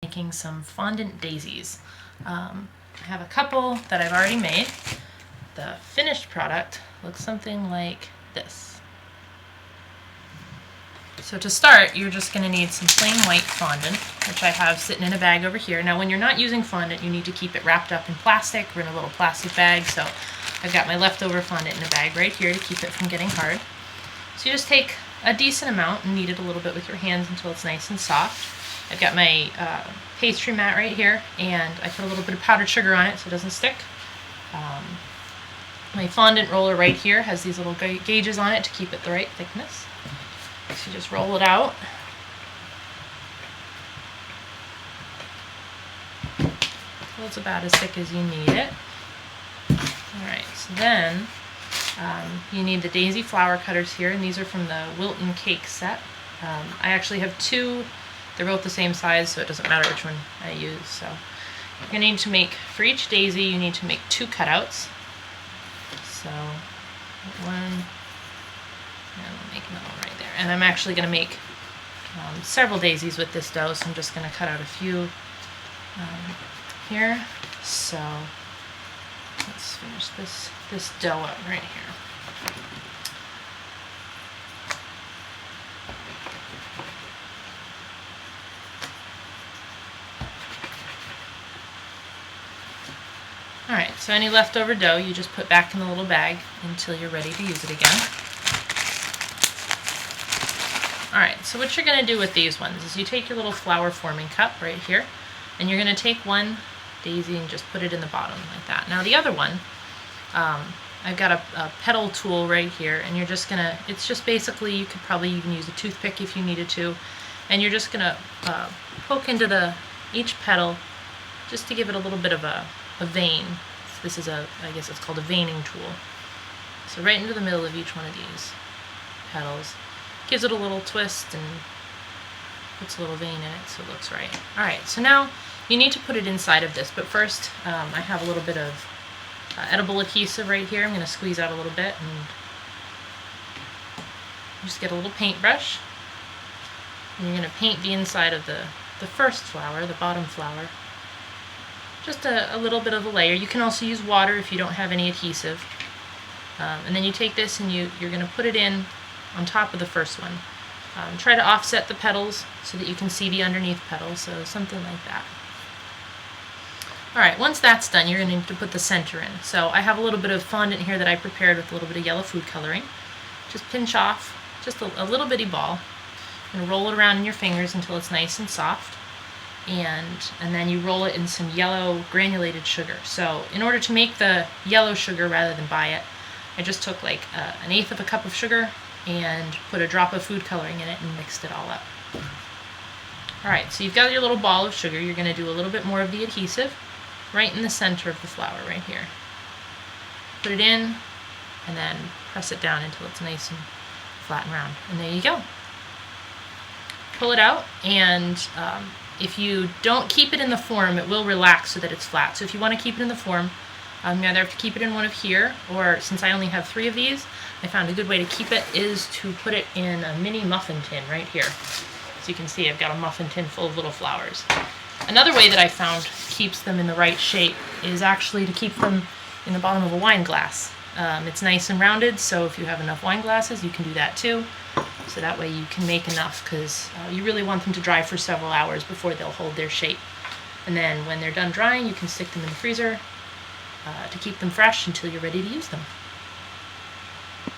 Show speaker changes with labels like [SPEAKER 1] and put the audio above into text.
[SPEAKER 1] Making some fondant daisies. I have a couple that I've already made. The finished product looks something like this. So to start, you're just going to need some plain white fondant, which I have sitting in a bag over here. Now when you're not using fondant, you need to keep it wrapped up in plastic or in a little plastic bag, so I've got my leftover fondant in a bag right here to keep it from getting hard. So you just take a decent amount and knead it a little bit with your hands until it's nice and soft. I've got my pastry mat right here, and I put a little bit of powdered sugar on it so it doesn't stick. My fondant roller right here has these little gauges on it to keep it the right thickness. So you just roll it out. So it's about as thick as you need it. Alright, so then you need the daisy flower cutters here, and these are from the Wilton cake set. I actually have two. They're both the same size, so it doesn't matter which one I use. So you're going to need to make, for each daisy, you need to make 2 cutouts. So one, and I'll make another one right there. And I'm actually going to make several daisies with this dough, so I'm just going to cut out a few here. So let's finish this dough up right here. Alright, so any leftover dough you just put back in the little bag until you're ready to use it again. Alright, so what you're going to do with these ones is you take your little flower forming cup right here, and you're going to take one daisy and just put it in the bottom like that. Now the other one, I've got a petal tool right here, and you're just going to, it's just basically, you could probably even use a toothpick if you needed to, and you're just going to poke into each petal just to give it a little bit of a vein. So this is I guess it's called a veining tool. So right into the middle of each one of these petals. Gives it a little twist and puts a little vein in it so it looks right. Alright, so now you need to put it inside of this, but first I have a little bit of edible adhesive right here. I'm going to squeeze out a little bit and just get a little paintbrush. And you're going to paint the inside of the first flower, the bottom flower. Just a little bit of a layer. You can also use water if you don't have any adhesive. And then you take this and you're going to put it in on top of the first one. Try to offset the petals so that you can see the underneath petals, so something like that. Alright, once that's done, you're going to need to put the center in. So I have a little bit of fondant here that I prepared with a little bit of yellow food coloring. Just pinch off just a little bitty ball and roll it around in your fingers until it's nice and soft. And then you roll it in some yellow granulated sugar. So in order to make the yellow sugar rather than buy it, I just took like 1/8 of a cup of sugar and put a drop of food coloring in it and mixed it all up. Alright, so you've got your little ball of sugar. You're going to do a little bit more of the adhesive right in the center of the flower right here. Put it in and then press it down until it's nice and flat and round. And there you go. Pull it out, and if you don't keep it in the form, it will relax so that it's flat. So if you want to keep it in the form, you either have to keep it in one of here, or since I only have 3 of these, I found a good way to keep it is to put it in a mini muffin tin right here. So you can see I've got a muffin tin full of little flowers. Another way that I found keeps them in the right shape is actually to keep them in the bottom of a wine glass. It's nice and rounded, so if you have enough wine glasses, you can do that too. So that way you can make enough, because you really want them to dry for several hours before they'll hold their shape. And then when they're done drying, you can stick them in the freezer to keep them fresh until you're ready to use them.